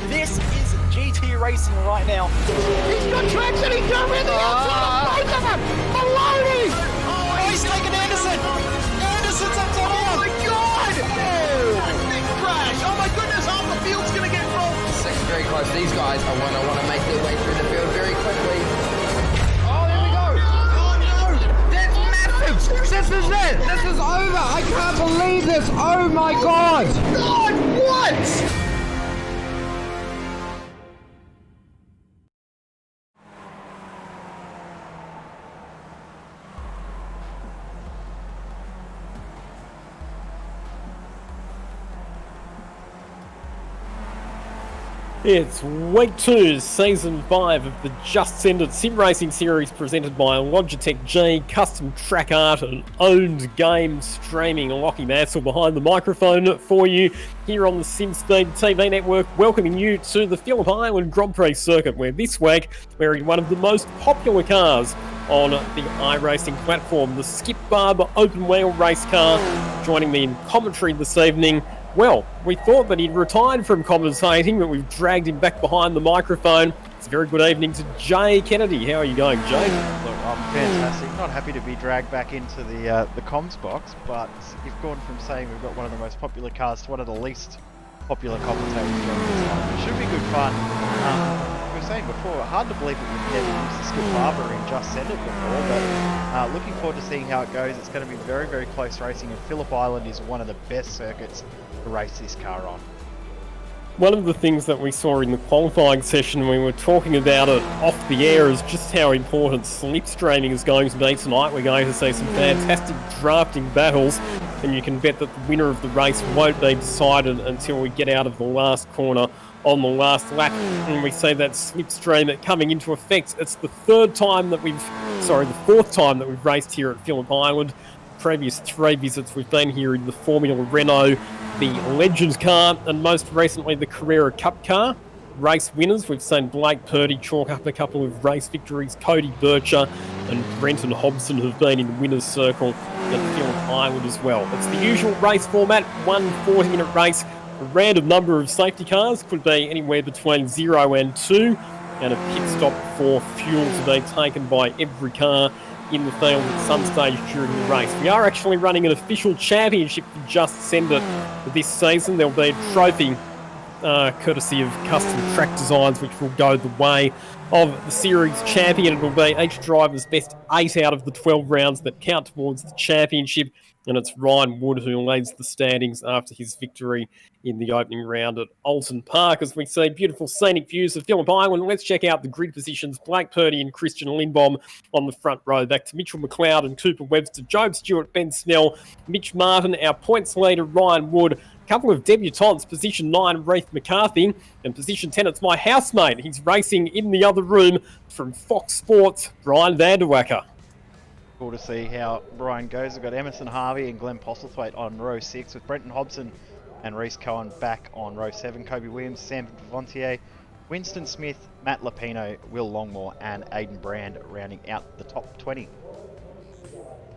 This is GT racing right now. He's got traction, he's got around the outside of both of them! Maloney! Oh, he's taken Anderson! Anderson's up top! Oh my god! Oh! Big crash! Oh my goodness, half the field's gonna get rolled! Second very close. These guys are want to make their way through the field very quickly. Oh, there we go! Oh no! That's massive! This is it! This is over! I can't believe this! Oh my god! God, what? It's week 2, season 5 of the Just Send It sim racing series presented by Logitech G, custom track art and owned game streaming. Lockie Mansell behind the microphone for you here on the SimSpeed TV network, welcoming you to the Phillip Island Grand Prix circuit, where this week we're in one of the most popular cars on the iRacing platform, the Skip Barber open wheel race car. Joining me in commentary this evening, well, we thought that he'd retired from commentating, but we've dragged him back behind the microphone. It's a very good evening to Jay Kennedy. How are you going, Jay? Look, I'm fantastic. Not happy to be dragged back into the comms box, but you've gone from saying we've got one of the most popular cars to one of the least popular commentators during this time. It should be good fun. We were saying before, hard to believe that we've never used the Skip Barber in Just Send It before, but looking forward to seeing how it goes. It's going to be very, very close racing, and Phillip Island is one of the best circuits to race this car on. One of the things that we saw in the qualifying session, we were talking about it off the air, is just how important slipstreaming is going to be tonight. We're going to see some fantastic drafting battles, and you can bet that the winner of the race won't be decided until we get out of the last corner on the last lap. And we see that slipstream coming into effect. It's the fourth time that we've raced here at Phillip Island. Previous 3 visits we've been here in the Formula Renault, the Legends car, and most recently the Carrera Cup car. Race winners, we've seen Blake Purdy chalk up a couple of race victories. Cody Bircher and Brenton Hobson have been in the winner's circle at Phillip Island as well. It's the usual race format, 1 40-minute race. A random number of safety cars, could be anywhere between 0 and 2, and a pit stop for fuel to be taken by every car in the field at some stage during the race. We are actually running an official championship for Just Send It this season. There'll be a trophy courtesy of custom track designs, which will go the way of the series champion. It'll be each driver's best 8 out of the 12 rounds that count towards the championship, and it's Ryan Wood who leads the standings after his victory in the opening round at Alton Park. As we see beautiful scenic views of Phillip Island, let's check out the grid positions. Blake Purdy and Christian Lindbaum on the front row. Back to Mitchell McLeod and Cooper Webster, Job Stewart, Ben Snell, Mitch Martin, our points leader Ryan Wood. A couple of debutants, position 9, Reith McCarthy, and position 10, it's my housemate. He's racing in the other room from Fox Sports, Brian Vanderwacker. Cool to see how Brian goes. We've got Emerson Harvey and Glenn Postlethwaite on row 6, with Brenton Hobson and Reese Cohen back on row 7. Kobe Williams, Sam Devontier, Winston Smith, Matt Lapino, Will Longmore, and Aidan Brand rounding out the top 20.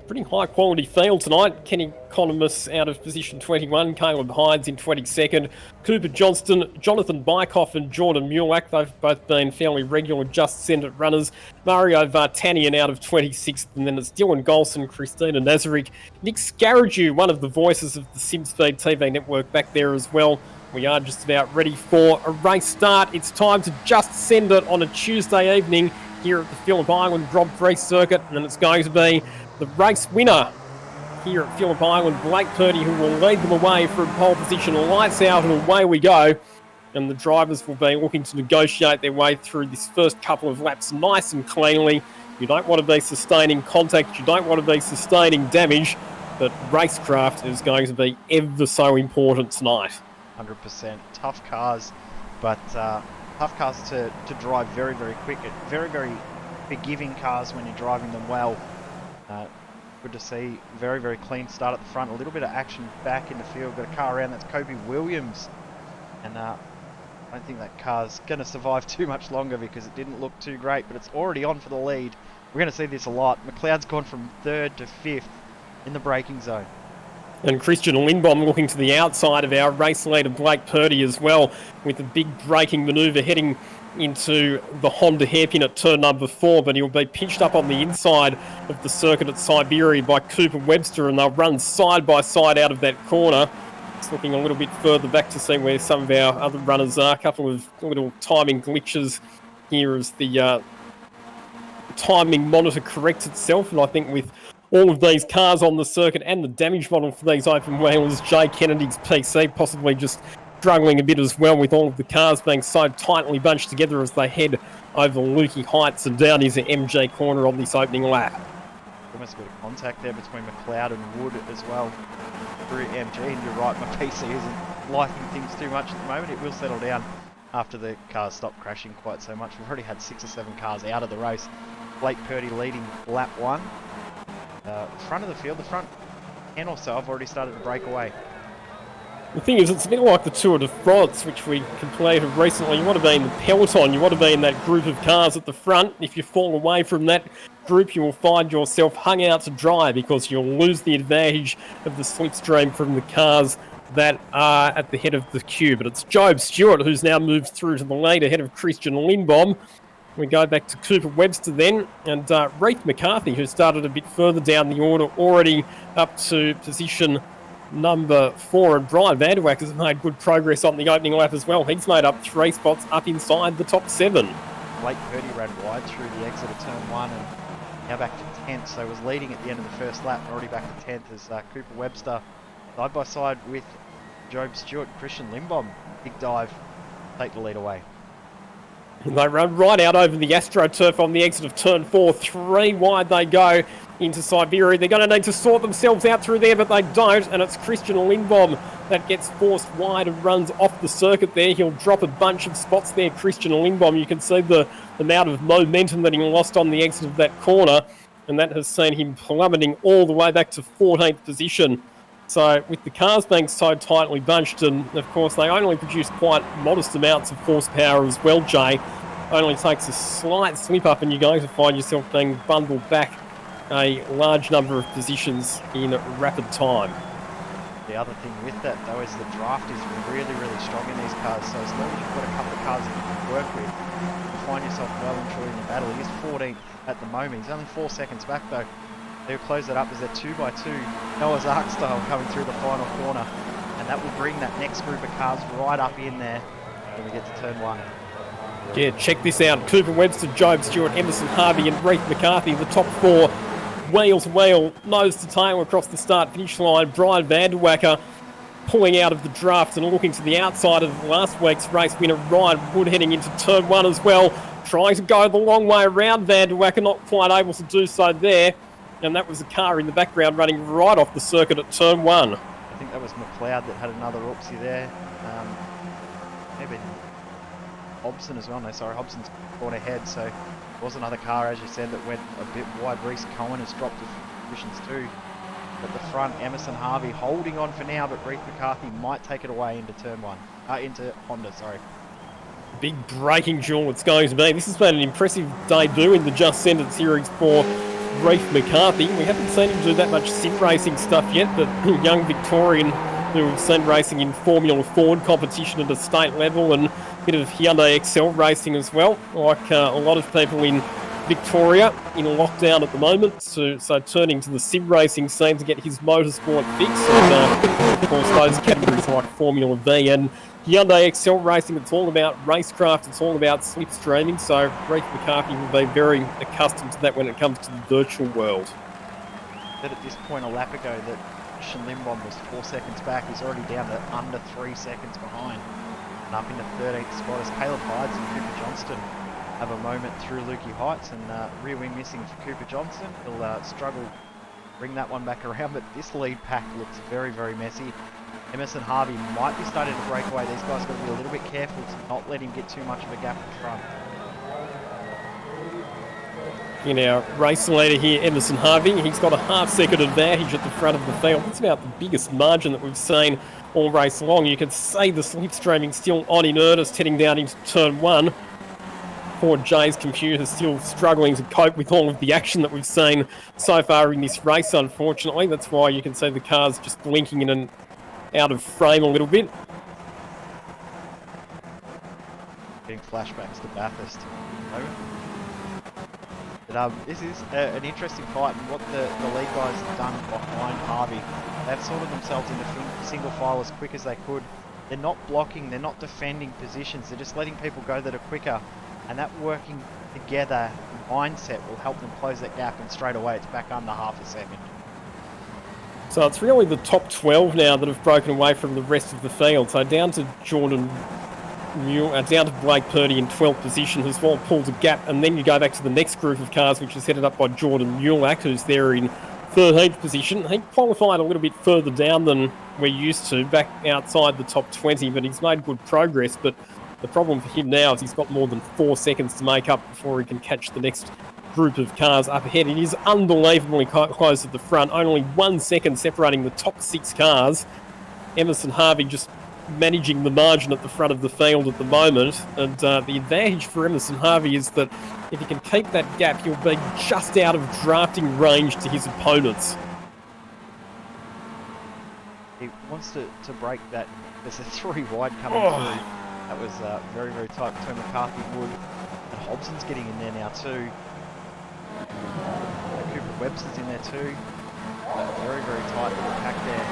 Pretty high quality field tonight. Kenny Economos out of position 21, Caleb Hines in 22nd, Cooper Johnston, Jonathan Bykoff and Jordan Mulak, they've both been fairly regular Just Send It runners. Mario Vartanian out of 26th, and then it's Dylan Golson, Christina Nazarick, Nick Scaraju, one of the voices of the SimSpeed TV network back there as well. We are just about ready for a race start. It's time to Just Send It on a Tuesday evening here at the Phillip Island Grand Prix circuit, and it's going to be the race winner here at Phillip Island, Blake Purdy, who will lead them away from pole position. Lights out and away we go. And the drivers will be looking to negotiate their way through this first couple of laps nice and cleanly. You don't want to be sustaining contact, you don't want to be sustaining damage, but racecraft is going to be ever so important tonight. 100%. Tough cars, but tough cars to drive very, very quick. Very, very forgiving cars when you're driving them well. Good to see. Very, very clean start at the front. A little bit of action back in the field. Got a car around. That's Kobe Williams. And I don't think that car's going to survive too much longer because it didn't look too great, but it's already on for the lead. We're going to see this a lot. McLeod's gone from 3rd to 5th in the braking zone. And Christian Lindbom looking to the outside of our race leader Blake Purdy as well, with a big braking manoeuvre heading into the Honda hairpin at turn number 4, but he'll be pinched up on the inside of the circuit at Siberia by Cooper Webster, and they'll run side by side out of that corner. It's looking a little bit further back to see where some of our other runners are. A couple of little timing glitches here as the timing monitor corrects itself, and I think with all of these cars on the circuit and the damage model for these open wheelers, Jay Kennedy's PC possibly just struggling a bit as well, with all of the cars being so tightly bunched together as they head over Lukey Heights and down into MJ Corner on this opening lap. Almost a bit of contact there between McLeod and Wood as well through MG, and you're right, my PC isn't liking things too much at the moment. It will settle down after the cars stop crashing quite so much. We've already had 6 or 7 cars out of the race. Blake Purdy leading lap 1. Front of the field, the front 10 or so, I've already started to break away. The thing is, it's a bit like the Tour de France, which we completed recently. You want to be in the peloton, you want to be in that group of cars at the front. If you fall away from that group, you will find yourself hung out to dry because you'll lose the advantage of the slipstream from the cars that are at the head of the queue. But it's Job Stewart who's now moved through to the lead ahead of Christian Lindbom. We go back to Cooper Webster then, and Reith McCarthy, who started a bit further down the order, already up to position number 4, and Brian Vanderwack has made good progress on the opening lap as well. He's made up 3 spots up inside the top 7. Blake Purdy ran wide through the exit of turn 1 and now back to 10th, so was leading at the end of the first lap and already back to 10th as Cooper Webster side by side with Job Stewart and Christian Lindbom. Big dive, take the lead away. They run right out over the AstroTurf on the exit of turn 4. 3 wide they go into Siberia. They're going to need to sort themselves out through there, but they don't, and it's Christian Lindbom that gets forced wide and runs off the circuit there. He'll drop a bunch of spots there, Christian Lindbom. You can see the amount of momentum that he lost on the exit of that corner, and that has seen him plummeting all the way back to 14th position. So with the cars being so tightly bunched, and of course they only produce quite modest amounts of horsepower as well, Jay, only takes a slight slip up and you're going to find yourself being bundled back a large number of positions in rapid time. The other thing with that though is the draft is really, really strong in these cars, so as long as you've got a couple of cars that you can work with, you find yourself well and truly in the battle. He is 14th at the moment, he's only 4 seconds back though. They'll close it up as they're 2x2, Noah's Ark style, coming through the final corner, and that will bring that next group of cars right up in there when we get to turn 1. Yeah, check this out. Cooper Webster, Job Stewart, Emerson Harvey and Reith McCarthy, the top 4. Wheel to wheel, nose to tail across the start-finish line. Brian Vanderwacker pulling out of the draft and looking to the outside of last week's race winner Ryan Wood heading into turn 1 as well. Trying to go the long way around Vanderwacker, not quite able to do so there. And that was a car in the background running right off the circuit at turn 1. I think that was McLeod that had another oopsie there. Maybe Hobson as well. No, sorry, Hobson's gone ahead, so there was another car, as you said, that went a bit wide. Reese Cohen has dropped his positions too. At the front, Emerson Harvey holding on for now, but Reith McCarthy might take it away into turn 1. Into Honda, sorry. Big braking duel it's going to be. This has been an impressive debut in the Just Send It series for Reith McCarthy. We haven't seen him do that much sim racing stuff yet, but young Victorian who we've seen racing in Formula Ford competition at a state level and a bit of Hyundai Excel racing as well, like a lot of people in Victoria in lockdown at the moment, so turning to the sim racing scene to get his motorsport fix, and of course those categories like Formula V and Hyundai Excel racing. It's all about racecraft, it's all about slipstreaming, so Reith McCarthy will be very accustomed to that when it comes to the virtual world. Said at this point a lap ago that Christian Lindbom was 4 seconds back. He's already down to under 3 seconds behind and up into 13th spot as Caleb Hydes and Cooper Johnston have a moment through Lukey Heights, and rear wing missing for Cooper Johnston. He'll struggle to bring that one back around, but this lead pack looks very, very messy. Emerson Harvey might be starting to break away. These guys got to be a little bit careful to not let him get too much of a gap in front. In our race leader here, Emerson Harvey, he's got a half-second advantage at the front of the field. That's about the biggest margin that we've seen all race long. You can see the slipstreaming still on in earnest heading down into turn 1. poor Jay's computer is still struggling to cope with all of the action that we've seen so far in this race, unfortunately. That's why you can see the cars just blinking in and out of frame a little bit. Getting flashbacks to Bathurst. But this is an interesting fight, and what the lead guys have done behind Harvey, they've sorted themselves into single file as quick as they could. They're not blocking, they're not defending positions, they're just letting people go that are quicker, and that working together mindset will help them close that gap, and straight away it's back under half a second. So it's really the top 12 now that have broken away from the rest of the field. So down to Jordan Mule, down to Blake Purdy in 12th position, who's well pulled a gap, and then you go back to the next group of cars, which is headed up by Jordan Mulak, who's there in 13th position. He qualified a little bit further down than we're used to, back outside the top 20, but he's made good progress. But the problem for him now is he's got more than 4 seconds to make up before he can catch the next group of cars up ahead. It is unbelievably close at the front, only 1 second separating the top 6 cars. Emerson Harvey just managing the margin at the front of the field at the moment, and the advantage for Emerson Harvey is that if he can keep that gap, he'll be just out of drafting range to his opponents. He wants to break that. There's a 3 wide coming through. That was very, very tight between McCarthy, Wood, and Hobson's getting in there now too. Cooper Webster's in there too. Very, very tight little pack there.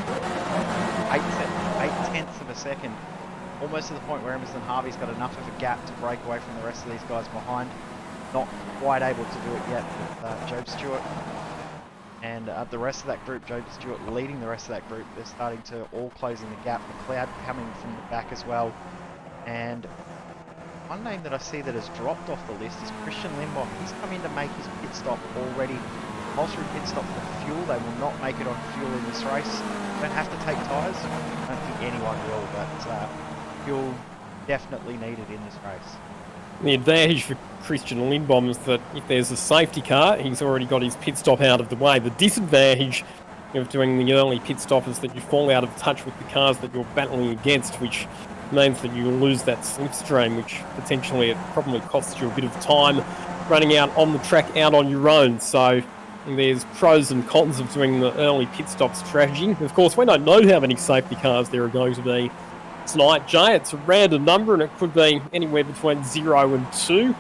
8/10 of a second. Almost to the point where Emerson Harvey's got enough of a gap to break away from the rest of these guys behind. Not quite able to do it yet with Job Stewart. And the rest of that group, Job Stewart leading the rest of that group, they're starting to all closing the gap. McLeod coming from the back as well. And one name that I see that has dropped off the list is Christian Lindbaum. He's come in to make his pit stop already. Compulsory pit stop for fuel. They will not make it on fuel in this race. Don't have to take tyres. I don't think anyone will, but fuel definitely needed in this race. The advantage for Christian Lindbaum is that if there's a safety car, he's already got his pit stop out of the way. The disadvantage of doing the early pit stop is that you fall out of touch with the cars that you're battling against, which means that you lose that slipstream, which potentially it probably costs you a bit of time running out on the track out on your own. So there's pros and cons of doing the early pit stop strategy. Of course, we don't know how many safety cars there are going to be tonight, Jay. It's a random number, and it could be anywhere between 0 and 2.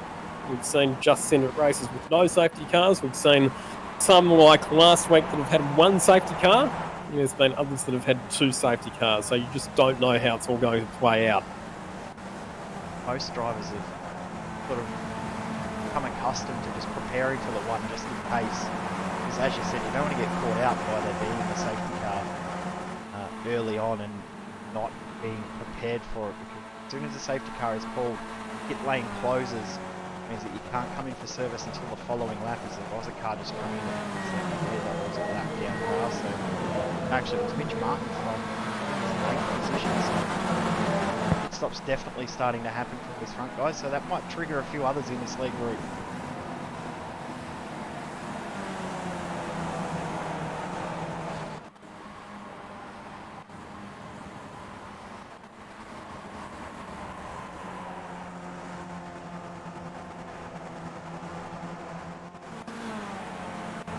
We've seen just Senate races with no safety cars. We've seen some like last week that have had 1 safety car. And there's been others that have had 2 safety cars. So you just don't know how it's all going to play out. Most drivers have sort of become accustomed to just preparing for the one just in case. Because as you said, you don't want to get caught out by there being a safety car early on and not being prepared for it, because as soon as the safety car is pulled, pit lane closes, means that you can't come in for service until the following lap, as there was a car just coming in that was a lap down now. So actually it was Mitch Martin from his 8th position, so pit stop's definitely starting to happen from these front guys, so that might trigger a few others in this league group.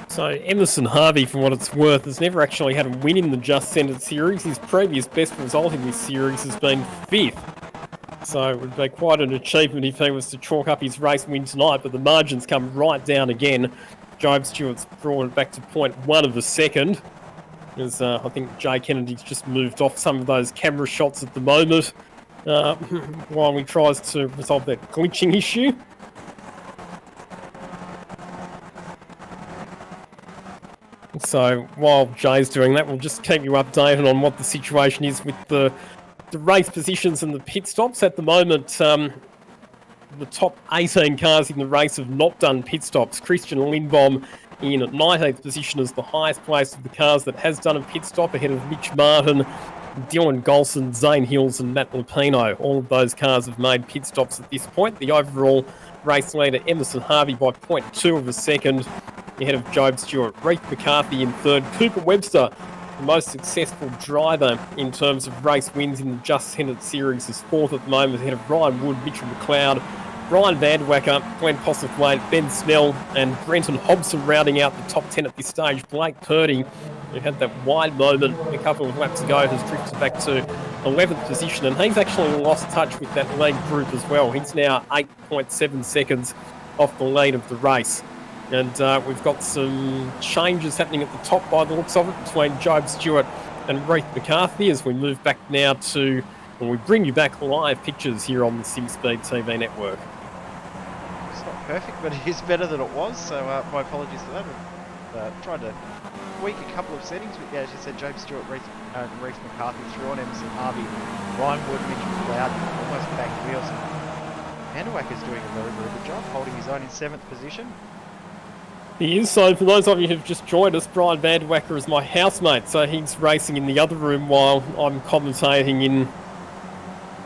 So Emerson Harvey, for what it's worth, has never actually had a win in the Just Centred series. His previous best result in this series has been 5th. So it would be quite an achievement if he was to chalk up his race win tonight, but the margins come right down again. Job Stewart's brought it back to 0.1 of a second. As I think Jay Kennedy's just moved off some of those camera shots at the moment while he tries to resolve that glitching issue. So while Jay's doing that, we'll just keep you updated on what the situation is with the race positions and the pit stops. At the moment, the top 18 cars in the race have not done pit stops. Christian Lindbaum in 19th position is the highest place of the cars that has done a pit stop, ahead of Mitch Martin, Dylan Golson, Zane Hills and Matt Lupino. All of those cars have made pit stops at this point. The overall race leader, Emerson Harvey, by 0.2 of a second, ahead of Job Stewart. Reith McCarthy in 3rd. Cooper Webster, the most successful driver in terms of race wins in the Just Centred series, is 4th at the moment, ahead of Ryan Wood, Mitchell McLeod, Brian Vanderwacker, Glenn Postlethwaite, Ben Snell, and Brenton Hobson rounding out the top 10 at this stage. Blake Purdy, who had that wide moment a couple of laps ago, has drifted back to 11th position, and he's actually lost touch with that lead group as well. He's now 8.7 seconds off the lead of the race. And we've got some changes happening at the top by the looks of it between Job Stewart and Reith McCarthy as we move back now to, when we bring you back live pictures here on the SimSpeed TV network. It's not perfect, but it is better than it was, so my apologies for that. I've tried to tweak a couple of settings, but yeah, as you said, Job Stewart, Reith McCarthy through on Emerson Harvey, Ryan Wood, Mitchell McLeod, almost back wheels. Vanderwacker's doing a very, very good job, holding his own in 7th position. He is. So for those of you who've just joined us, Brian Vanderwacker is my housemate, so he's racing in the other room while I'm commentating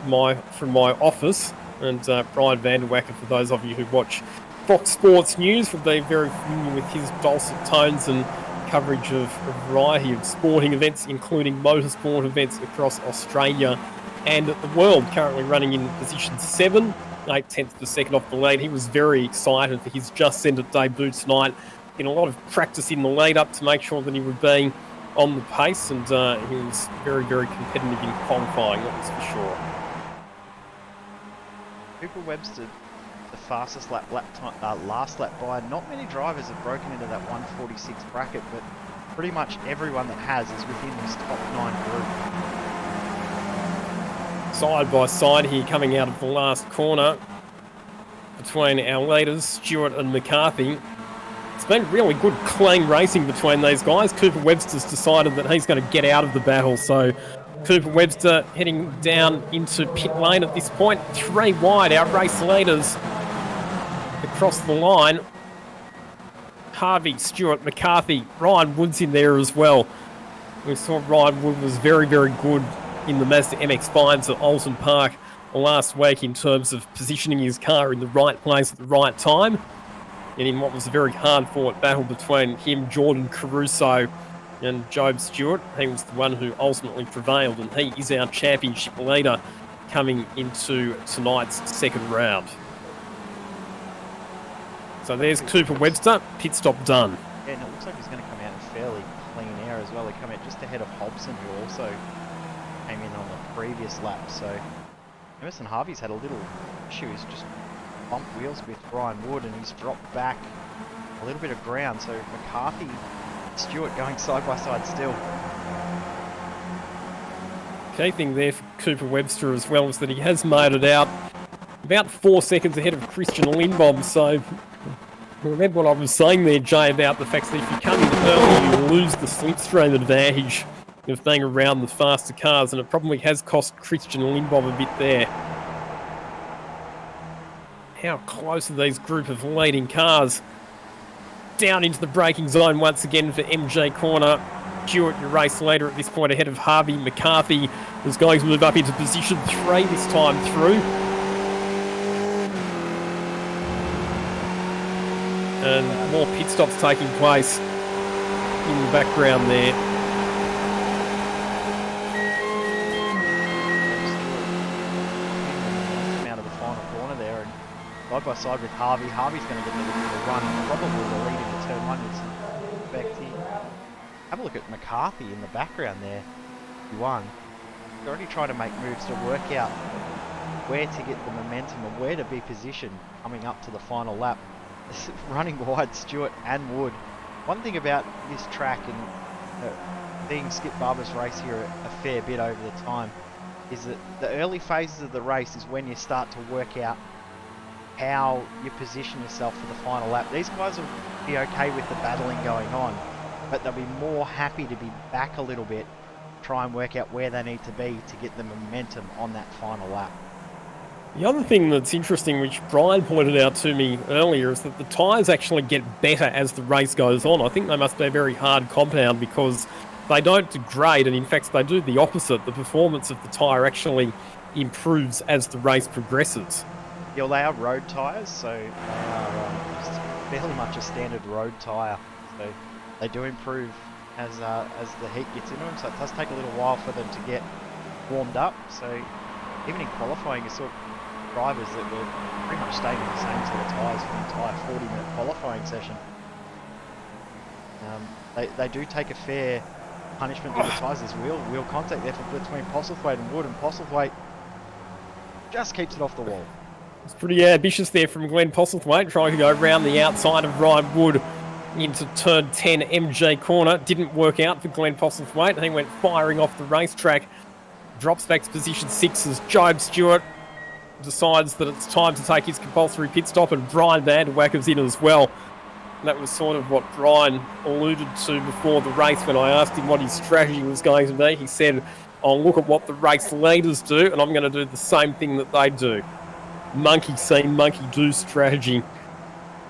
from my office. And Brian Vanderwacker, for those of you who watch Fox Sports News, will be very familiar with his dulcet tones and coverage of a variety of sporting events, including motorsport events across Australia and the world. Currently running in position 7. 8/10 of a second off the lead. He was very excited for his Just Send It debut tonight. In a lot of practice in the lead up to make sure that he would be on the pace, and he was very, very competitive in qualifying, that was for sure. Cooper Webster, the fastest last lap by. Not many drivers have broken into that 146 bracket, but pretty much everyone that has is within this top 9 group. Side by side here, coming out of the last corner between our leaders, Stewart and McCarthy. It's been really good, clean racing between these guys. Cooper Webster's decided that he's going to get out of the battle, so Cooper Webster heading down into pit lane at this point. 3 wide, our race leaders across the line. Harvey, Stewart, McCarthy, Ryan Wood's in there as well. We saw Ryan Wood was very, very good in the Mazda MX-5s at Alton Park last week in terms of positioning his car in the right place at the right time. And in what was a very hard-fought battle between him, Jordan Caruso, and Job Stewart, he was the one who ultimately prevailed, and he is our championship leader coming into tonight's second round. So there's Cooper Webster, pit stop done. Yeah, and it looks like he's going to come out in fairly clean air as well. He come out just ahead of Hobson, who also came in on the previous lap. So Emerson Harvey's had a little issue. He's just bumped wheels with Ryan Wood, and he's dropped back a little bit of ground. So McCarthy, Stewart going side by side still. Key thing there for Cooper Webster as well is that he has made it out about 4 seconds ahead of Christian Lindbom. So remember what I was saying there, Jay, about the fact that if you come in early, you lose the slipstream advantage of being around the faster cars, and it probably has cost Christian Lindbom a bit there. How close are these group of leading cars? Down into the braking zone once again for MG Corner. Stewart, your race leader at this point, ahead of Harvey. McCarthy is going to move up into position 3 this time through. And more pit stops taking place in the background there. Out of the final corner there, and side by side with Harvey. Harvey's going to get the run, probably the lead into turn 1 with some effect here. Have a look at McCarthy in the background there. He won. He's already trying to make moves to work out where to get the momentum and where to be positioned coming up to the final lap. Running wide Stewart and Wood. One thing about this track, and seeing Skip Barber's race here a fair bit over the time, is that the early phases of the race is when you start to work out how you position yourself for the final lap. These guys will be okay with the battling going on, but they'll be more happy to be back a little bit, try and work out where they need to be to get the momentum on that final lap. The other thing that's interesting, which Brian pointed out to me earlier, is that the tyres actually get better as the race goes on. I think they must be a very hard compound because they don't degrade, and in fact they do the opposite. The performance of the tyre actually improves as the race progresses. Yeah, well, they are road tyres, so they are just fairly much a standard road tyre. So they do improve as the heat gets into them, so it does take a little while for them to get warmed up. So even in qualifying, you saw drivers that were pretty much staying in the same set of tyres for the entire 40-minute qualifying session. They do take a fair punishment to the tyres. There's wheel contact there between Postlethwaite and Wood, and Postlethwaite just keeps it off the wall. It's pretty ambitious there from Glenn Postlethwaite, trying to go around the outside of Ryan Wood into turn 10 MJ corner. Didn't work out for Glenn Postlethwaite. He went firing off the racetrack. Drops back to position 6 as Job Stewart decides that it's time to take his compulsory pit stop, and Brian Van Der Wacker's in as well. And that was sort of what Brian alluded to before the race when I asked him what his strategy was going to be. He said, I'll look at what the race leaders do, and I'm going to do the same thing that they do. Monkey see, monkey do strategy.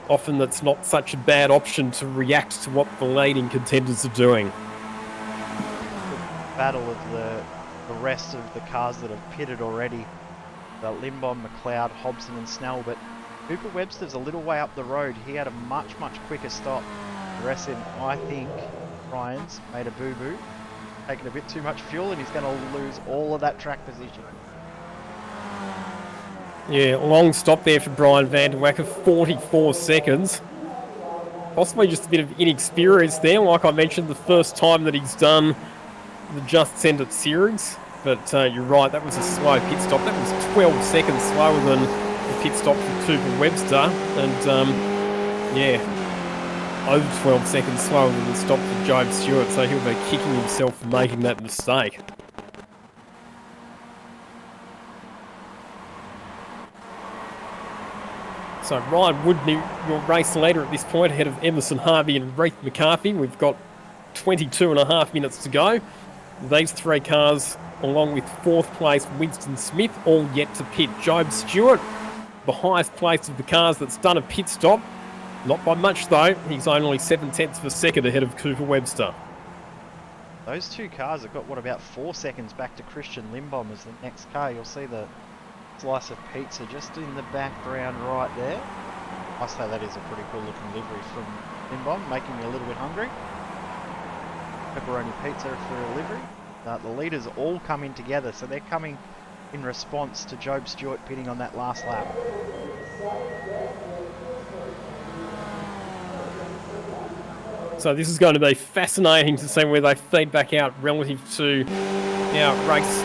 Often that's not such a bad option to react to what the leading contenders are doing. Battle of the rest of the cars that have pitted already. Limbom, McLeod, Hobson and Snell, but Cooper Webster's a little way up the road. He had a much quicker stop. The rest of him, I think, Ryan's made a boo-boo, taking a bit too much fuel, and he's going to lose all of that track position. Yeah, long stop there for Brian Van Der Wacker, 44 seconds. Possibly just a bit of inexperience there. Like I mentioned, the first time that he's done the Just Send It series. But you're right, that was a slow pit stop. That was 12 seconds slower than the pit stop for Cooper Webster. And, yeah, over 12 seconds slower than the stop for Job Stewart. So he'll be kicking himself for making that mistake. So Ryan Wood, your race leader at this point, ahead of Emerson Harvey and Reith McCarthy. We've got 22.5 minutes to go. These three cars, along with fourth place Winston Smith, all yet to pit. Job Stewart, the highest place of the cars that's done a pit stop. Not by much though, he's only 7/10 of a second ahead of Cooper Webster. Those two cars have got, about 4 seconds back to Christian Limbom as the next car. You'll see the slice of pizza just in the background right there. I say that is a pretty cool looking livery from Limbom, making me a little bit hungry. Pepperoni pizza for a livery. The leaders all come in together, so they're coming in response to Job Stewart pitting on that last lap. So this is going to be fascinating to see where they feed back out relative to our race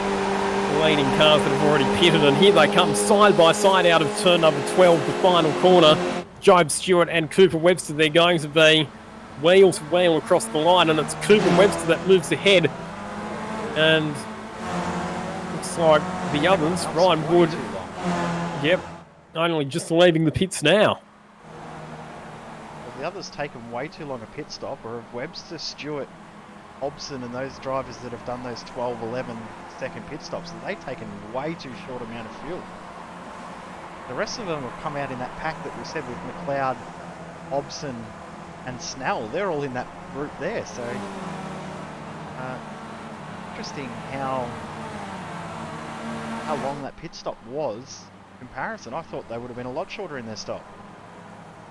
leading cars that have already pitted, and here they come side by side out of turn number 12, the final corner. Job Stewart and Cooper Webster, they're going to be wheel to wheel across the line, and it's Cooper Webster that moves ahead, and looks like the others, Ryan Wood, yep, only just leaving the pits now. Well, the others taken way too long a pit stop, or have Webster, Stewart, Hobson and those drivers that have done those 12, 11 second pit stops, they've taken way too short amount of fuel. The rest of them have come out in that pack that we said with McLeod, Hobson and Snell. They're all in that group there, so interesting how long that pit stop was in comparison. I thought they would have been a lot shorter in their stop.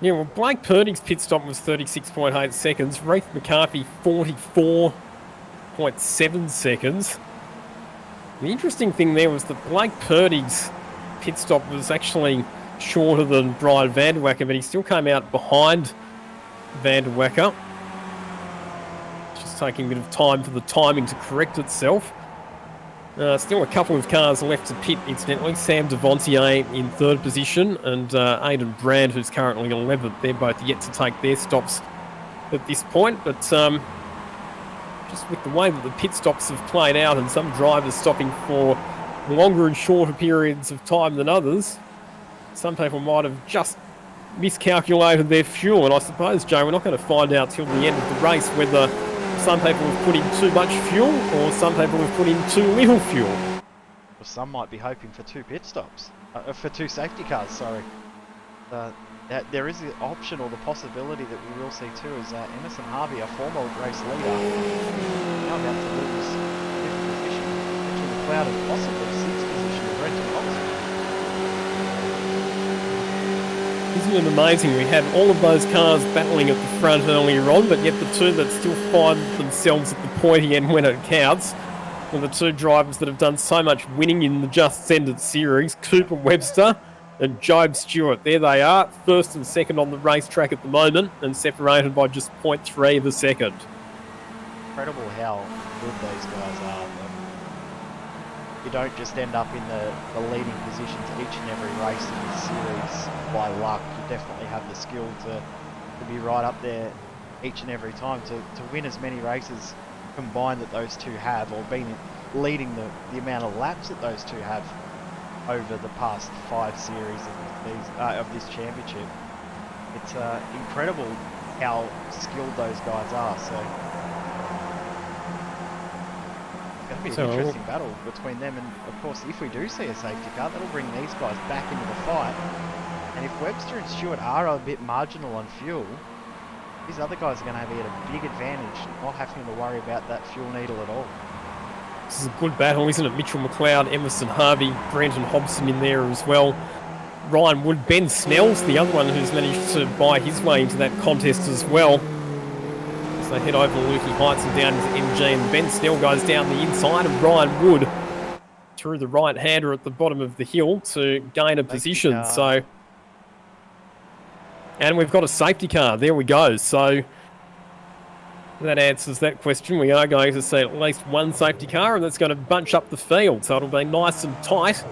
Yeah, well, Blake Purdy's pit stop was 36.8 seconds. Reith McCarthy, 44.7 seconds. The interesting thing there was that Blake Purdy's pit stop was actually shorter than Brian Van Der Wacker, but he still came out behind Van Der Wacker. Just taking a bit of time for the timing to correct itself. Still a couple of cars left to pit, incidentally. Sam Devontier in third position, and Aidan Brand, who's currently 11th. They're both yet to take their stops at this point, but just with the way that the pit stops have played out, and some drivers stopping for longer and shorter periods of time than others, some people might have just miscalculated their fuel. And I suppose, Joe, we're not going to find out till the end of the race whether some people have put in too much fuel or some people have put in too little fuel. Well, some might be hoping for two pit stops, for two safety cars, sorry. There is the option or the possibility that we will see too is Emerson Harvey, a former race leader, now about to lose 5th position, into the cloud and possibly 6th position of Brenton Oxford. Isn't it amazing? We had all of those cars battling at the front earlier on, but yet the two that still find themselves at the pointy end when it counts And the two drivers that have done so much winning in the Just Send It series, Cooper Webster and Job Stewart. There they are, first and second on the racetrack at the moment, and separated by just 0.3 of a second. Incredible how good those guys are. You don't just end up in the leading positions each and every race in this series by luck. You definitely have the skill to be right up there each and every time. To win as many races combined that those two have, or leading the amount of laps that those two have over the past 5 series of this championship. It's incredible how skilled those guys are. So it's going to be an interesting battle between them, and of course if we do see a safety car, that'll bring these guys back into the fight. And if Webster and Stewart are a bit marginal on fuel, these other guys are going to be at a big advantage, not having to worry about that fuel needle at all. This is a good battle, isn't it? Mitchell McLeod, Emerson Harvey, Brenton Hobson in there as well. Ryan Wood, Ben Snell's the other one who's managed to buy his way into that contest as well. So they head over to Lukey Heights and down into MG, and Ben Snell goes down the inside of Ryan Wood through the right-hander at the bottom of the hill to gain a position. So, and we've got a safety car. There we go. So that answers that question. We are going to see at least one safety car, and that's going to bunch up the field. So it'll be nice and tight.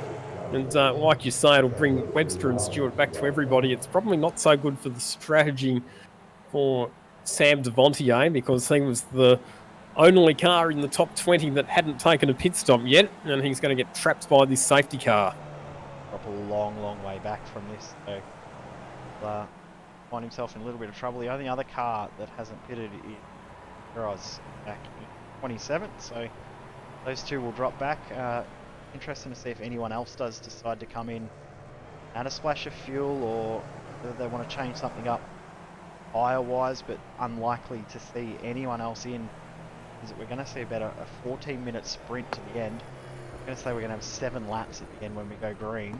And like you say, it'll bring Webster and Stewart back to everybody. It's probably not so good for the strategy for Sam Devontier, because he was the only car in the top 20 that hadn't taken a pit stop yet, and he's going to get trapped by this safety car. Drop a long way back from this. So find himself in a little bit of trouble. The only other car that hasn't pitted is Graz back in 27th, so those two will drop back. Interesting to see if anyone else does decide to come in and a splash of fuel, or whether they want to change something up tyre-wise, but unlikely to see anyone else in. Is that we're going to see about a 14-minute sprint to the end. I'm going to say we're going to have 7 laps at the end when we go green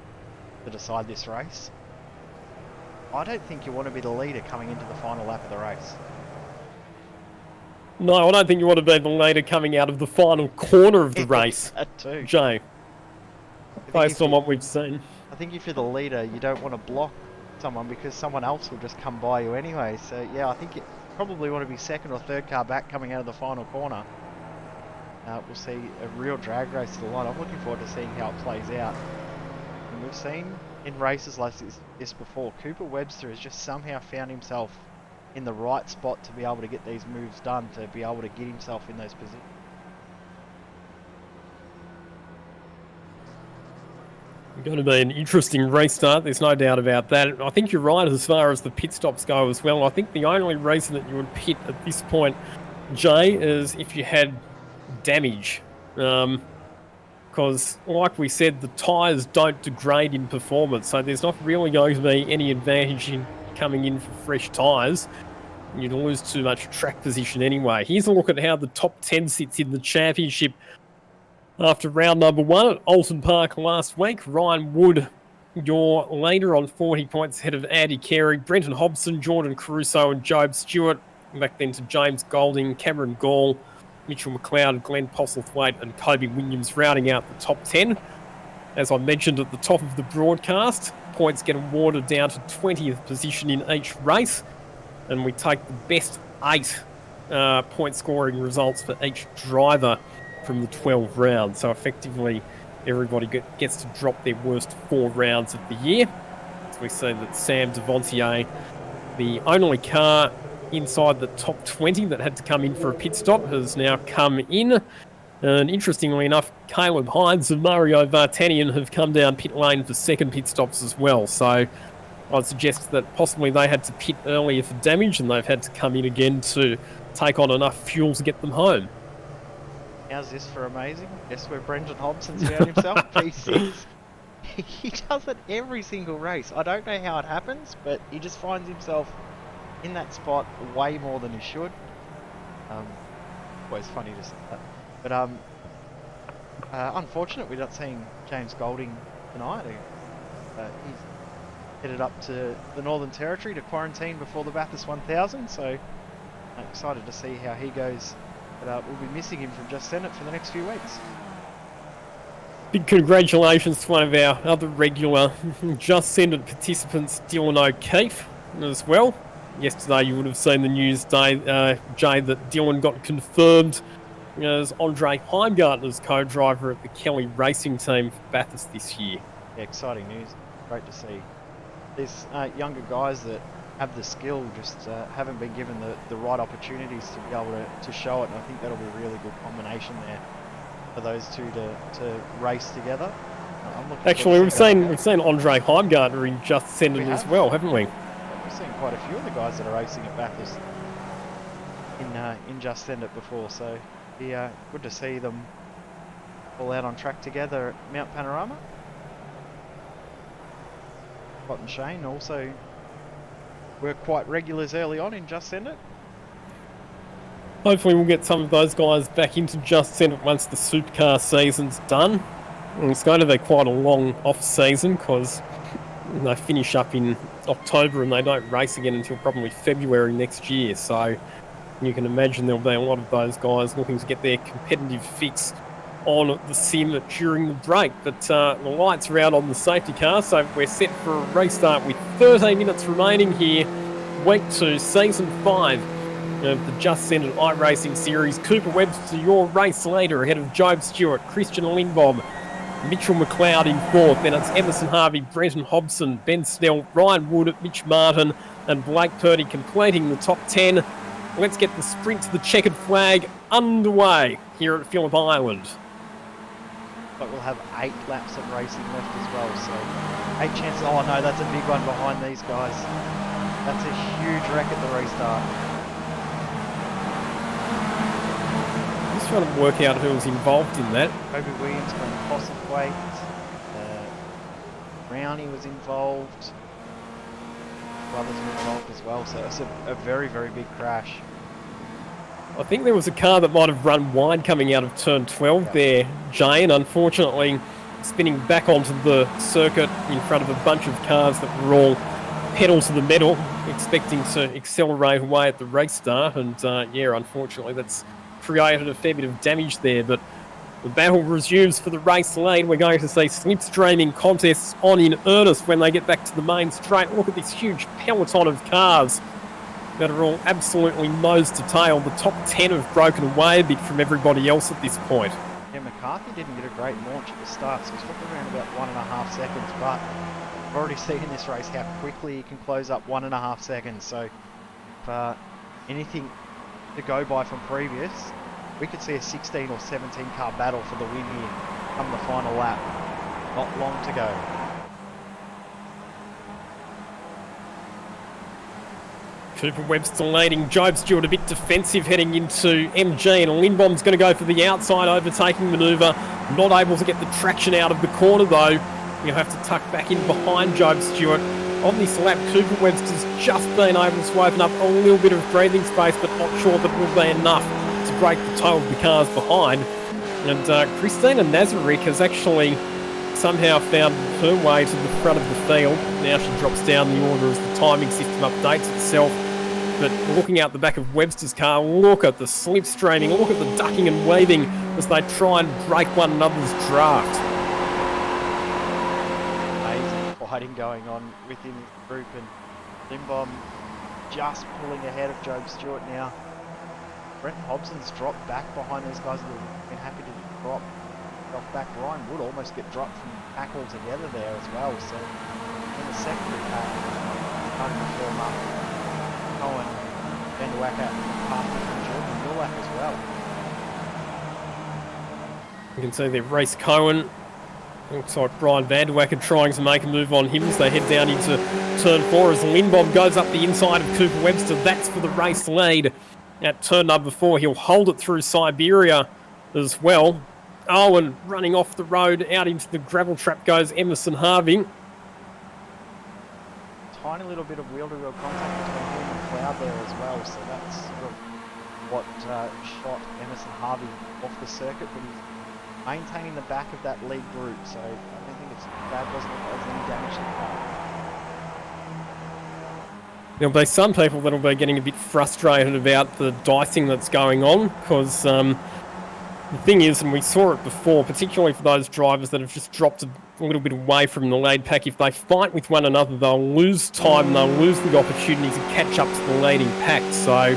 to decide this race. I don't think you want to be the leader coming into the final lap of the race. No, I don't think you want to be the leader coming out of the final corner of the race. That too. Jay, based on what we've seen. I think if you're the leader, you don't want to block someone, because someone else will just come by you anyway. So yeah, I think you probably want to be second or third car back coming out of the final corner. We'll see a real drag race to the line. I'm looking forward to seeing how it plays out. And we've seen in races like this before, Cooper Webster has just somehow found himself in the right spot to be able to get these moves done, to be able to get himself in those positions. Going to be an interesting restart, there's no doubt about that. I think you're right as far as the pit stops go as well. I think the only reason that you would pit at this point, Jay, is if you had damage. Because, like we said, the tyres don't degrade in performance, so there's not really going to be any advantage in coming in for fresh tyres. You'd lose too much track position anyway. Here's a look at how the top 10 sits in the championship. After round number 1 at Alton Park last week, Ryan Wood, your leader on 40 points ahead of Andy Carey, Brenton Hobson, Jordan Caruso and Job Stewart. Back then to James Golding, Cameron Gall, Mitchell McLeod, Glenn Postlethwaite and Kobe Williams rounding out the top 10. As I mentioned at the top of the broadcast, points get awarded down to 20th position in each race, and we take the best 8 point scoring results for each driver from the 12 rounds. So effectively everybody gets to drop their worst 4 rounds of the year. So we see that Sam Devontier, the only car inside the top 20 that had to come in for a pit stop, has now come in. And interestingly enough, Caleb Hines and Mario Vartanian have come down pit lane for second pit stops as well. So I'd suggest that possibly they had to pit earlier for damage, and they've had to come in again to take on enough fuel to get them home. How's this for amazing? Guess where Brendan Hobson's found himself? P6. He does it every single race. I don't know how it happens, but he just finds himself in that spot way more than he should. Always funny to say that. But unfortunate we're not seeing James Golding tonight. He's headed up to the Northern Territory to quarantine before the Bathurst 1000, so I'm excited to see how he goes But we'll be missing him from Just Send It for the next few weeks. Big congratulations to one of our other regular Just Send It participants, Dylan O'Keefe, as well. Yesterday you would have seen the news, Jay, that Dylan got confirmed as Andre Heimgartner's co-driver at the Kelly Racing Team for Bathurst this year. Yeah, exciting news. Great to see. These younger guys that have the skill just haven't been given the right opportunities to be able to show it, and I think that'll be a really good combination there for those two to race together. I'm looking Actually, forward to we've seen Andre Heimgartner in Just Send It as well, haven't we? We've seen quite a few of the guys that are racing at Bathurst in Just Send It before, so yeah, good to see them all out on track together at Mount Panorama. Scott and Shane also were quite regulars early on in Just Send It. Hopefully we'll get some of those guys back into Just Send It once the supercar season's done. And it's going to be quite a long off-season because they finish up in October and they don't race again until probably February next year. So you can imagine there'll be a lot of those guys looking to get their competitive fix on the sim during the break. But the lights are out on the safety car, so we're set for a restart with 13 minutes remaining here. Week 2, Season 5 of the Just Send It iRacing Series. Cooper Webster, your race leader, ahead of Job Stewart, Christian Lindbob, Mitchell McLeod in 4th. Then it's Emerson Harvey, Brenton Hobson, Ben Snell, Ryan Wood, Mitch Martin and Blake Purdy completing the top 10. Let's get the sprint to the checkered flag underway here at Phillip Island. But we'll have 8 laps of racing left as well, so 8 chances. Oh no, that's a big one behind these guys. That's a huge wreck at the restart. Just trying to work out who was involved in that. Kobe Williams going Postlethwaite. Brownie was involved. Brothers were involved as well, so it's a very, very big crash. I think there was a car that might have run wide coming out of turn 12 there, Jane. Unfortunately, spinning back onto the circuit in front of a bunch of cars that were all pedal to the metal, expecting to accelerate away at the restart. And yeah, unfortunately, that's created a fair bit of damage there. But the battle resumes for the race lead. We're going to see slipstreaming contests on in earnest when they get back to the main straight. Look at this huge peloton of cars that are all absolutely nose to tail. The top 10 have broken away a bit from everybody else at this point. Yeah, McCarthy didn't get a great launch at the start, so he's looking around about 1.5 seconds, but I've already seen in this race how quickly he can close up 1.5 seconds, so if anything to go by from previous, we could see a 16 or 17 car battle for the win here come the final lap. Not long to go. Cooper Webster leading, Job Stewart a bit defensive heading into MG, and Lindbom's going to go for the outside overtaking manoeuvre. Not able to get the traction out of the corner though. You'll have to tuck back in behind Job Stewart. On this lap, Cooper Webster's just been able to open up a little bit of breathing space, but not sure that will be enough to break the toe of the cars behind. And Christina Nazarick has actually somehow found her way to the front of the field. Now she drops down the order as the timing system updates itself. But looking out the back of Webster's car, look at the slipstreaming, look at the ducking and weaving as they try and break one another's draft. Amazing fighting going on within the group, and Lindbom just pulling ahead of Job Stewart now. Brent Hobson's dropped back behind these guys that have been happy to drop back. Ryan Wood almost get dropped from back altogether there as well, so in the secondary pack, starting to form up. Cohen, Vanderwacker, Parker and Jordan Millak as well. You can see there, Race Cohen. Looks like Brian Vanderwacker trying to make a move on him as they head down into turn 4 as Lindbom goes up the inside of Cooper Webster. That's for the race lead. At turn number 4, he'll hold it through Siberia as well. Owen running off the road out into the gravel trap goes Emerson Harvey. Tiny little bit of wheel-to-wheel contact between him and Cloud there as well, so that's sort of what shot Emerson Harvey off the circuit, but he's maintaining the back of that lead group, so I don't think it's bad, doesn't look like there's any damage to the car. There'll be some people that'll be getting a bit frustrated about the dicing that's going on, because the thing is, and we saw it before, particularly for those drivers that have just dropped a little bit away from the lead pack, if they fight with one another, they'll lose time, they'll lose the opportunity to catch up to the leading pack. So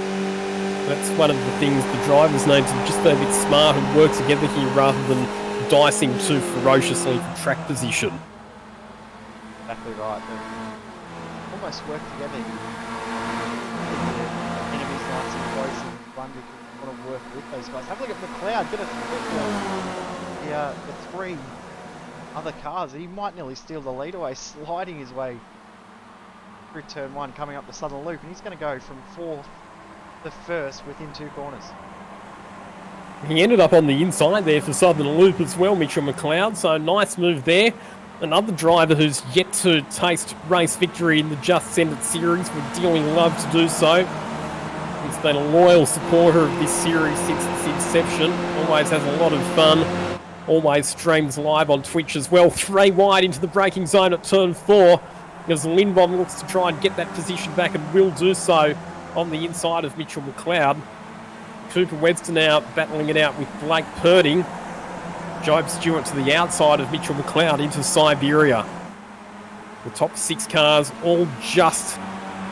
that's one of the things the drivers need to just be a bit smart and work together here rather than dicing too ferociously for track position. Exactly right. They almost work together. Enemies nice and close, and one who can want to work with those guys. Have a look at McLeod. Get the three other cars. He might nearly steal the lead away, sliding his way through turn one, coming up the southern loop, and he's going to go from fourth to first within 2 corners. He ended up on the inside there for Southern Loop as well, Mitchell McLeod, so nice move there. Another driver who's yet to taste race victory in the Just Send It series, would dearly love to do so. He's been a loyal supporter of this series since its inception, always has a lot of fun, always streams live on Twitch as well. 3 wide into the braking zone at turn 4, as Lindbom looks to try and get that position back and will do so on the inside of Mitchell McLeod. Cooper Webster now battling it out with Blake Purdy. Job Stewart to the outside of Mitchell McLeod into Siberia. The top 6 cars all just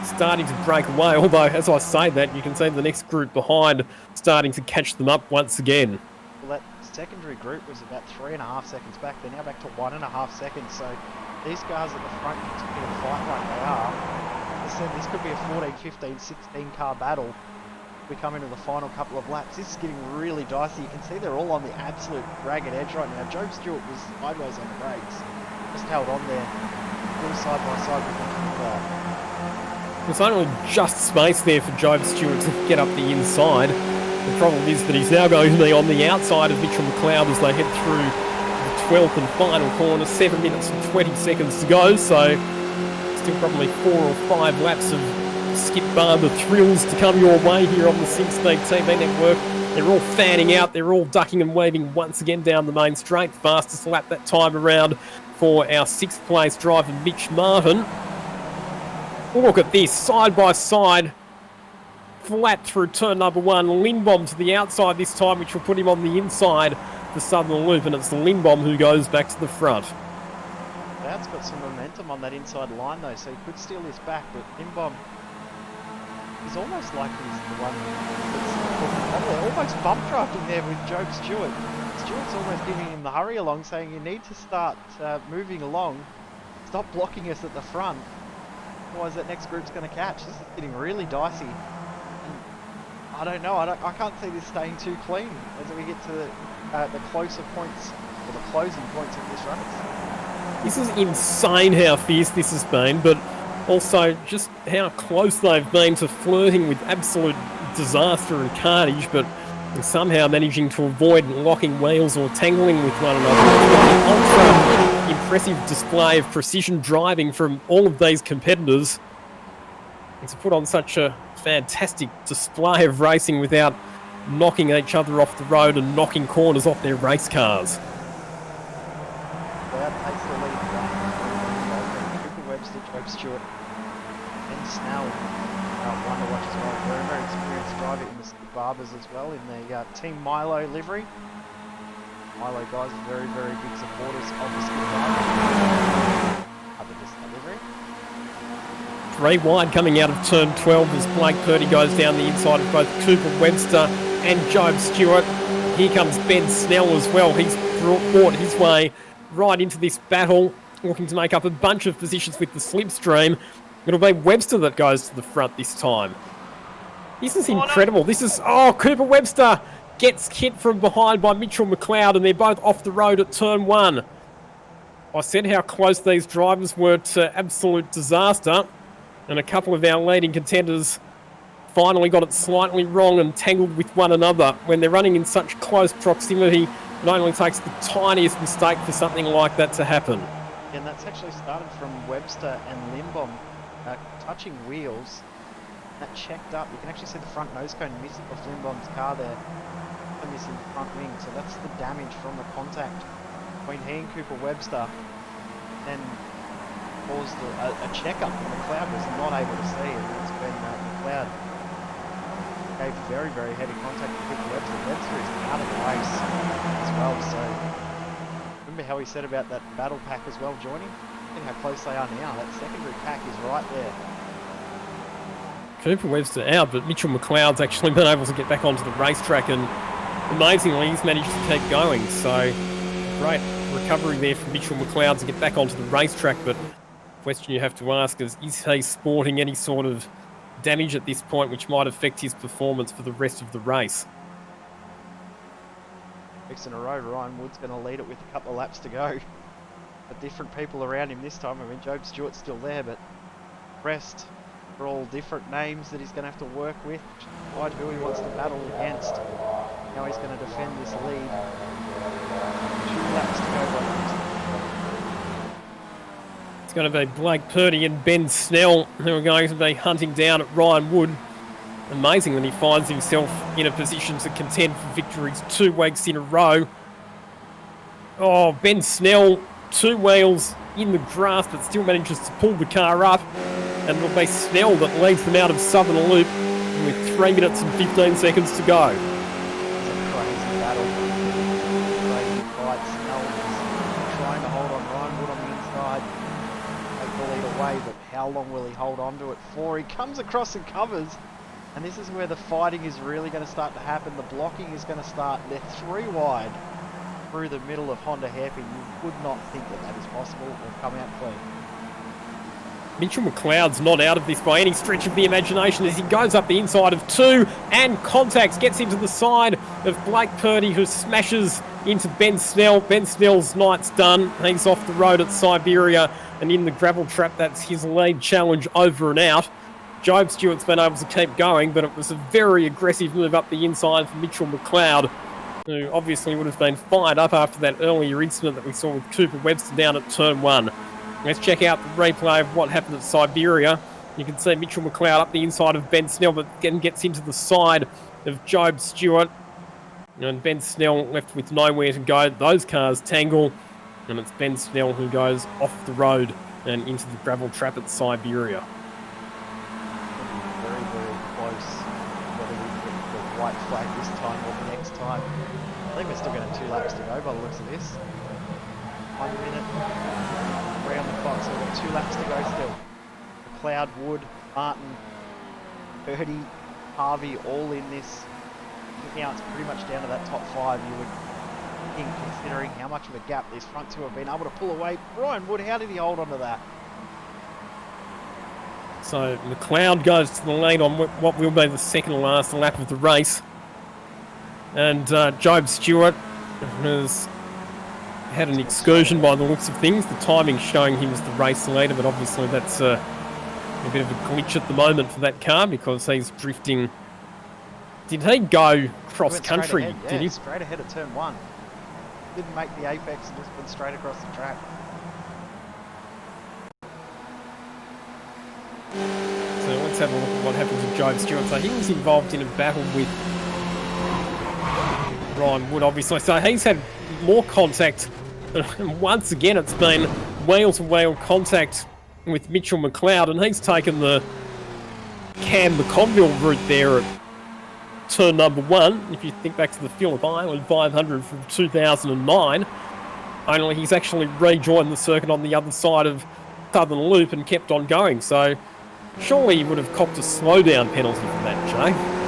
starting to break away, although as I say that, you can see the next group behind starting to catch them up once again. Well, that secondary group was about 3.5 seconds back. They're now back to 1.5 seconds, so these guys at the front continue to fight like they are. As I said, this could be a 14, 15, 16 car battle. We come into the final couple of laps. This is getting really dicey. You can see they're all on the absolute ragged edge right now. Job Stewart was sideways on the brakes, just held on there, all side by side with the There's only just space there for Job Stewart to get up the inside. The problem is that he's now going to be on the outside of Mitchell McLeod as they head through the 12th and final corner. 7 minutes and 20 seconds to go, so still probably 4 or 5 laps of Skip Barber thrills to come your way here on the SimSpeed TV network. They're all fanning out, they're all ducking and weaving once again down the main straight. Fastest lap that time around for our 6th place driver, Mitch Martin. Look at this, side by side, flat through turn number 1. Lindbom to the outside this time, which will put him on the inside the Southern Loop, and it's Lindbom who goes back to the front. That's got some momentum on that inside line though, so he could steal this back, but Lindbom is almost like he's the one that's almost bump drafting there with Job Stewart. Stewart's almost giving him the hurry along, saying you need to start moving along, stop blocking us at the front, otherwise that next group's going to catch. This is getting really dicey. And I don't know, I can't see this staying too clean as we get to the closer points, or the closing points of this race. This is insane how fierce this has been, but also just how close they've been to flirting with absolute disaster and carnage, but somehow managing to avoid locking wheels or tangling with one another. An ultra impressive display of precision driving from all of these competitors, and to put on such a fantastic display of racing without knocking each other off the road and knocking corners off their race cars. That takes the lead. Cooper Webster, Job Stewart, and Snell. One to watch as well. Very, very experienced driver in the Skip Barbers as well in the Team Milo livery. Milo guys are very, very big supporters of the Skip Barbers. Other than the livery. 3 wide coming out of turn 12 as Blake Purdy goes down the inside of both Cooper Webster and Job Stewart. Here comes Ben Snell as well. He's brought his way right into this battle, looking to make up a bunch of positions with the slipstream. It'll be Webster that goes to the front this time. This is incredible. This is... Oh, Cooper Webster gets hit from behind by Mitchell McLeod, and they're both off the road at turn 1. I said how close these drivers were to absolute disaster, and a couple of our leading contenders finally got it slightly wrong and tangled with one another. When they're running in such close proximity, it only takes the tiniest mistake for something like that to happen. And that's actually started from Webster and Lindbom touching wheels. That checked up. You can actually see the front nose cone missing off Lindbom's car there. And missing the front wing. So that's the damage from the contact between he and Cooper Webster. And caused a checkup that McLeod was not able to see. It was McLeod gave very, very heavy contact with Cooper Webster. Webster is out of the race as well, so remember how he said about that battle pack as well joining? Look at how close they are now. That secondary pack is right there. Cooper Webster out, but Mitchell McLeod's actually been able to get back onto the racetrack, and amazingly he's managed to keep going. So great recovery there from Mitchell McLeod to get back onto the racetrack. But the question you have to ask is he sporting any sort of damage at this point which might affect his performance for the rest of the race? Weeks in a row, Ryan Wood's going to lead it with a couple of laps to go. But different people around him this time. I mean, Job Stewart's still there, but rest are all different names that he's going to have to work with. Decide who he wants to battle against. How he's going to defend this lead. 2 laps to go. It's going to be Blake Purdy and Ben Snell who are going to be hunting down at Ryan Wood. Amazing that he finds himself in a position to contend for victories 2 weeks in a row. Oh, Ben Snell, 2 wheels in the grass, but still manages to pull the car up. And it'll be Snell that leads them out of Southern Loop with 3 minutes and 15 seconds to go. It's a crazy battle. Crazy fight. Snell is trying to hold on Ryan Wood on the inside. Take the lead away, but how long will he hold on to it for? He comes across and covers. And this is where the fighting is really going to start to happen. The blocking is going to start. They're 3 wide through the middle of Honda hairpin. You would not think that that is possible. They'll come out clean. Mitchell McLeod's not out of this by any stretch of the imagination as he goes up the inside of 2 and contacts, gets into the side of Blake Purdy, who smashes into Ben Snell. Ben Snell's night's done. He's off the road at Siberia and in the gravel trap. That's his lead challenge over and out. Job Stewart's been able to keep going, but it was a very aggressive move up the inside for Mitchell McLeod, who obviously would have been fired up after that earlier incident that we saw with Cooper Webster down at turn 1. Let's check out the replay of what happened at Siberia. You can see Mitchell McLeod up the inside of Ben Snell, but then gets into the side of Job Stewart. And Ben Snell left with nowhere to go. Those cars tangle, and it's Ben Snell who goes off the road and into the gravel trap at Siberia. Very, very close. Whether we get the white flag this time or the next time. I think we're still going to have 2 laps to go by the looks of this. 1 minute around the clock, so we've got 2 laps to go still. McLeod, Wood, Martin, Purdy, Harvey, all in this. Now it's pretty much down to that top 5. You would think, considering how much of a gap these front 2 have been able to pull away. Ryan Wood, how did he hold on to that? So McLeod goes to the lead on what will be the second to last lap of the race. And Job Stewart has had an excursion by the looks of things. The timing showing he was the race leader, but obviously that's a bit of a glitch at the moment for that car because he's drifting. Did he go cross country? Ahead, yeah, did he? Straight ahead at turn 1. Didn't make the apex and just went straight across the track. So let's have a look at what happened to Job Stewart. So he was involved in a battle with Ryan Wood, obviously. So he's had more contact. Once again, it's been wheel-to-wheel contact with Mitchell McLeod, and he's taken the Cam McConville route there at turn number 1. If you think back to the Phillip Island 500 from 2009, only he's actually rejoined the circuit on the other side of Southern Loop and kept on going. So surely he would have copped a slowdown penalty for that, Jay.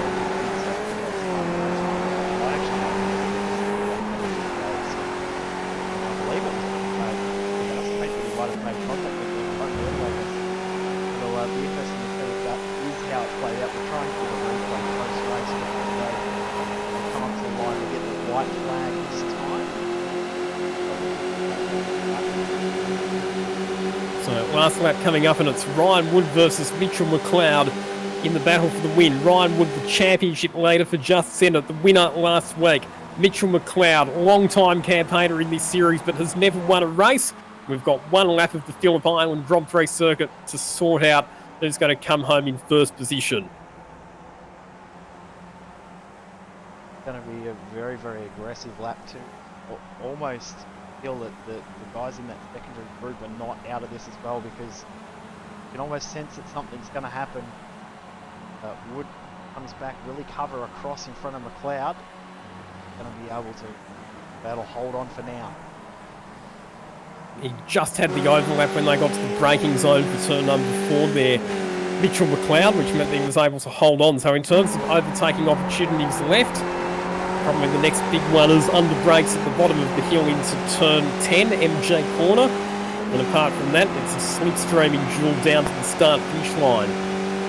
Last lap coming up, and it's Ryan Wood versus Mitchell McLeod in the battle for the win. Ryan Wood, the championship leader for Just Centre, the winner last week. Mitchell McLeod, long-time campaigner in this series, but has never won a race. We've got 1 lap of the Phillip Island Grand Prix circuit to sort out who's going to come home in first position. Going to be a very, very aggressive lap too. Almost feel that the guys in that secondary group are not out of this as well, because you can almost sense that something's going to happen Wood comes back, really cover across in front of McLeod. Going to be able to, that'll hold on for now. He just had the overlap when they got to the braking zone for turn number 4 there. Mitchell McLeod, which meant that he was able to hold on. So in terms of overtaking opportunities left, probably the next big one is under brakes at the bottom of the hill into turn 10, MJ corner. And apart from that, it's a slipstreaming duel down to the start-finish line.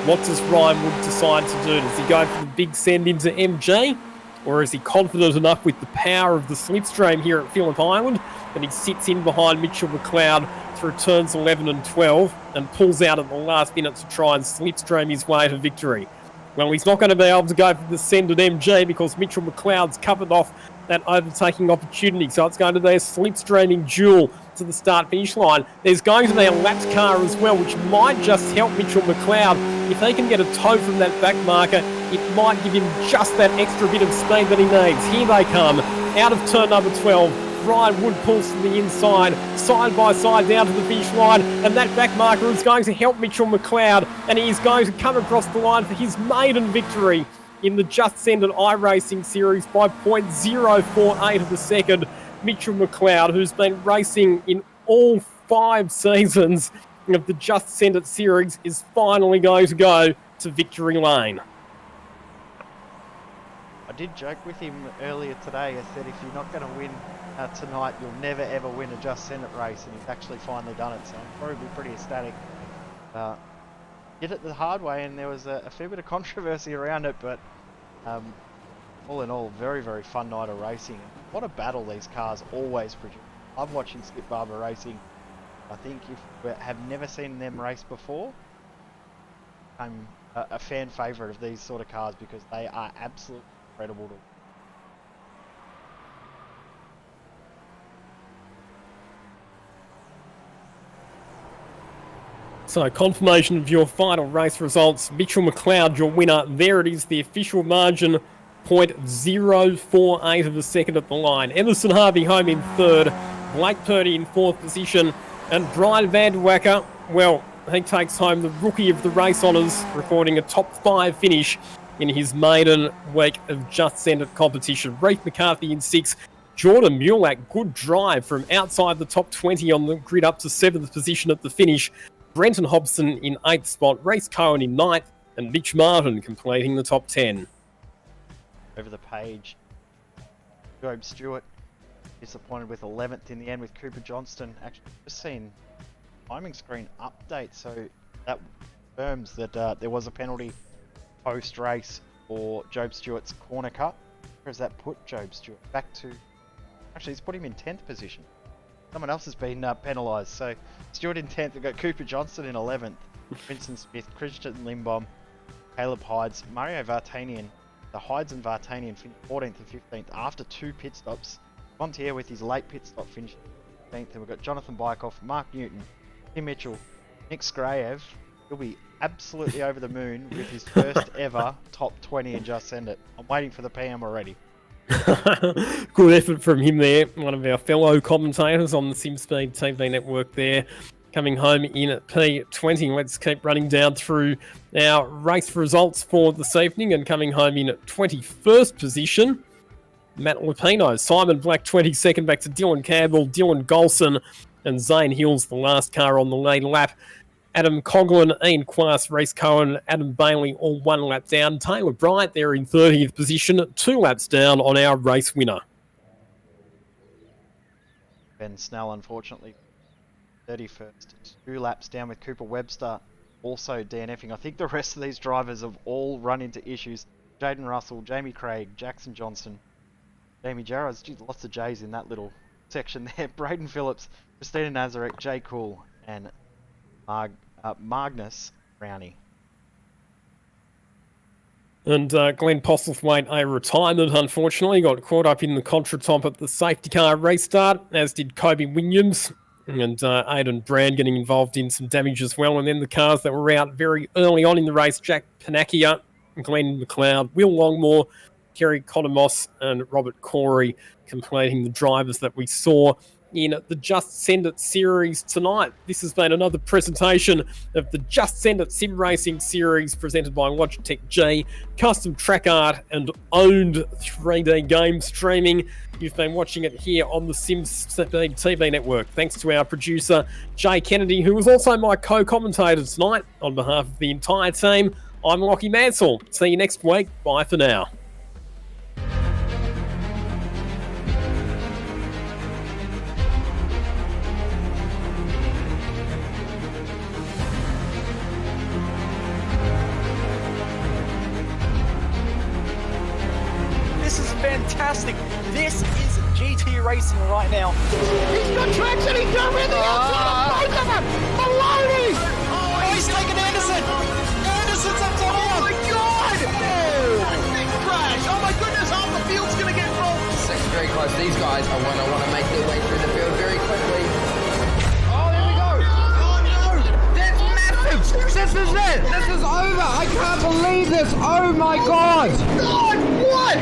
What does Ryan Wood decide to do? Does he go for the big send into MJ? Or is he confident enough with the power of the slipstream here at Phillip Island that he sits in behind Mitchell McLeod through turns 11 and 12 and pulls out at the last minute to try and slipstream his way to victory? Well, he's not going to be able to go for the send at MJ because Mitchell McLeod's covered off that overtaking opportunity. So it's going to be a slipstreaming duel to the start-finish line. There's going to be a lapped car as well, which might just help Mitchell McLeod. If he can get a toe from that back marker, it might give him just that extra bit of speed that he needs. Here they come, out of turn number 12. Ryan Wood pulls to the inside, side by side down to the finish line, and that back marker is going to help Mitchell McLeod, and he is going to come across the line for his maiden victory in the Just Send It iRacing series by 0.048 of a second. Mitchell McLeod, who's been racing in all 5 seasons of the Just Send It series, is finally going to go to victory lane. I did joke with him earlier today. I said, if you're not going to win tonight, you'll never ever win a Just Send It race, and he's actually finally done it, so I'm probably pretty ecstatic. Did it the hard way, and there was a fair bit of controversy around it, but all in all, very, very fun night of racing. What a battle these cars always produce. I'm watching Skip Barber racing. I think if you have never seen them race before, I'm a fan favourite of these sort of cars because they are absolutely incredible to watch. So, confirmation of your final race results. Mitchell McLeod, your winner. There it is, the official margin, 0.048 of a second at the line. Emerson Harvey home in 3rd. Blake Purdy in 4th position. And Brian Van Der Wacker, well, he takes home the Rookie of the Race honours, recording a top 5 finish in his maiden week of Just Send It competition. Reef McCarthy in 6th. Jordan Mulak, good drive from outside the top 20 on the grid up to 7th position at the finish. Brenton Hobson in 8th spot, Reece Cohen in 9th, and Mitch Martin completing the top 10. Over the page, Job Stewart disappointed with 11th in the end with Cooper Johnston. Actually, just seen timing screen update, so that confirms that there was a penalty post-race for Job Stewart's corner cut. Where does that put Job Stewart? Back to... Actually, it's put him in 10th position. Someone else has been penalised. So Stewart in 10th, we've got Cooper Johnston in 11th, Vincent Smith, Christian Limbom, Caleb Hides, Mario Vartanian. The Hides and Vartanian finished 14th and 15th after 2 pit stops. Montier with his late pit stop finish 15th, and we've got Jonathan Bykoff, Mark Newton, Tim Mitchell, Nick Skrayev. He'll be absolutely over the moon with his first ever top 20 in Just Send It. I'm waiting for the PM already. Good effort from him there. One of our fellow commentators on the SimSpeed TV network there. Coming home in at P20. Let's keep running down through our race results for this evening. And coming home in at 21st position, Matt Lupino. Simon Black 22nd, back to Dylan Campbell, Dylan Golson, and Zane Hills, the last car on the lead lap. Adam Coughlin, Ian Quast, Reece Cohen, Adam Bailey, all 1 lap down. Taylor Bryant there in 30th position, 2 laps down on our race winner. Ben Snell, unfortunately, 31st, 2 laps down with Cooper Webster, also DNFing. I think the rest of these drivers have all run into issues. Jaden Russell, Jamie Craig, Jackson Johnson, Jamie Jarrah's, lots of J's in that little section there. Braden Phillips, Christina Nazarek, Jay Cool, and Magnus Brownie. And Glenn Postlethwaite, a retirement, unfortunately, got caught up in the contretemps at the safety car restart, as did Kobe Williams. And Aidan Brand getting involved in some damage as well. And then the cars that were out very early on in the race, Jack Panakia, Glenn McLeod, Will Longmore, Kerry Conomos, and Robert Corey completing the drivers that we saw in the Just Send It series tonight. This has been another presentation of the Just Send It Sim Racing series presented by Logitech G, custom track art and owned 3D game streaming. You've been watching it here on the SimSpeed TV network. Thanks to our producer, Jay Kennedy, who was also my co-commentator tonight. On behalf of the entire team, I'm Lockie Mansell. See you next week. Bye for now. This is fantastic. This is GT racing right now. He's got traction. He's got rid of the outside of both of them. Maloney. Oh, he's taken Anderson. Anderson's up top. Oh my God! Oh, big crash! Oh my goodness! Half the field's gonna get rolled. Second very close. These guys are want to make their way through the field very quickly. Oh, here we go. Oh no! That's massive. This is it. This is over. I can't believe this. Oh my God. God, what?